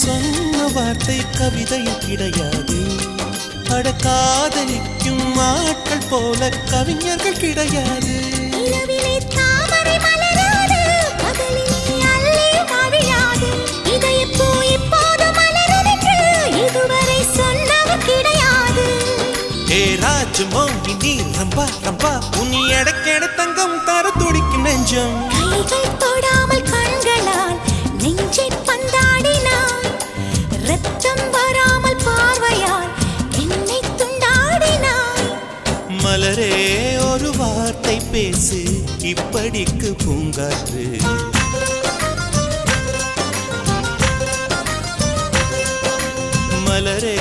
சொன்ன வார்த்தை கவிதையில் கிடையாது. அட காதலிக்கும் ஆட்கள் போல கவிஞர்கள் கிடையாது. நீ ரம்பா ரம்பா உன்னி எடக்கெட தங்கம் தர துடிக்கும் நெஞ்சம். கைகள் தொடாமல் கண்களால் நெஞ்சை பந்தாடினாய். ரத்தம் வராமல் பார்வையால் என்னை துண்டாடினாய். மலரே ஒரு வார்த்தை பேசு இப்படிக்கு பூங்காற்று. மலரே